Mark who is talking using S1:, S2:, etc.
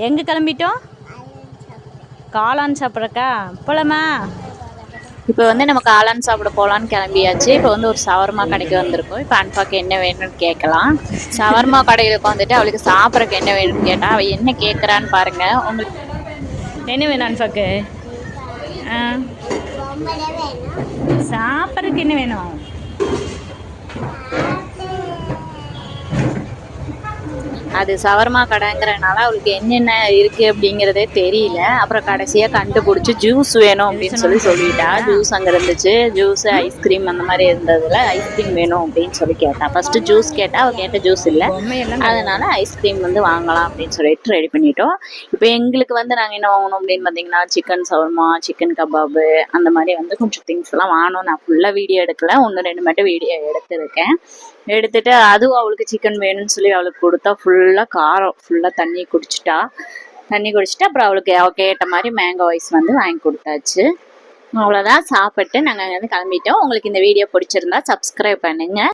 S1: எங்கே கிளம்பிட்டோம்? காளான் சாப்பிட்றக்கா போலாமா? இப்போ வந்து நம்ம காளான் சாப்பிட போகலான்னு கிளம்பியாச்சு. இப்போ வந்து ஒரு சவர்மா கடைக்கு வந்திருக்கோம். இப்போ அன்பாக்கு என்ன வேணும்னு கேட்கலாம். சவர்மா கடையில் உட்காந்துட்டு அவளுக்கு சாப்பிட்றதுக்கு என்ன வேணும்னு கேட்டால் அவள் என்ன கேட்குறான்னு பாருங்க. உங்களுக்கு என்ன வேணும் அன்பாக்கு? சாப்பிட்றதுக்கு என்ன வேணும்? அது சவர்மா கடைங்கிறனால அவளுக்கு என்னென்ன இருக்குது அப்படிங்கிறதே தெரியல. அப்புறம் கடைசியாக கண்டுபிடிச்சி ஜூஸ் வேணும் அப்படின்னு சொல்லிட்டா. ஜூஸ் அங்கே இருந்துச்சு. ஜூஸு ஐஸ்கிரீம் அந்த மாதிரி இருந்ததில் ஐஸ்கிரீம் வேணும் அப்படின்னு சொல்லி கேட்டாள். ஃபஸ்ட்டு ஜூஸ் கேட்டால் அவள் கேட்ட ஜூஸ் இல்லை, அதனால் ஐஸ்கிரீம் வந்து வாங்கலாம் அப்படின்னு சொல்லிட்டு ரெடி பண்ணிட்டோம். இப்போ எங்களுக்கு வந்து நாங்கள் என்ன வாங்கணும் அப்படின்னு பார்த்தீங்கன்னா சிக்கன் சவர்மா, சிக்கன் கபாபு அந்த மாதிரி வந்து கொஞ்சம் திங்ஸ் எல்லாம் வாங்கணும். நான் ஃபுல்லாக வீடியோ எடுக்கல, 1-2 மட்டும் வீடியோ எடுத்துருக்கேன். எடுத்துட்டு அதுவும் அவளுக்கு சிக்கன் வேணும்னு சொல்லி அவளுக்கு கொடுத்தா ஃபுல்லாக காரம், ஃபுல்லாக தண்ணி குடிச்சிட்டு அப்புறம் அவளுக்கு கேட்ட மாதிரி மேங்கோ ஐஸ் வந்து வாங்கி கொடுத்தாச்சு. அவ்வளோதான், சாப்பிட்டு நாங்கள் அங்கேருந்து கிளம்பிட்டோம். உங்களுக்கு இந்த வீடியோ பிடிச்சிருந்தா சப்ஸ்கிரைப் பண்ணுங்கள்.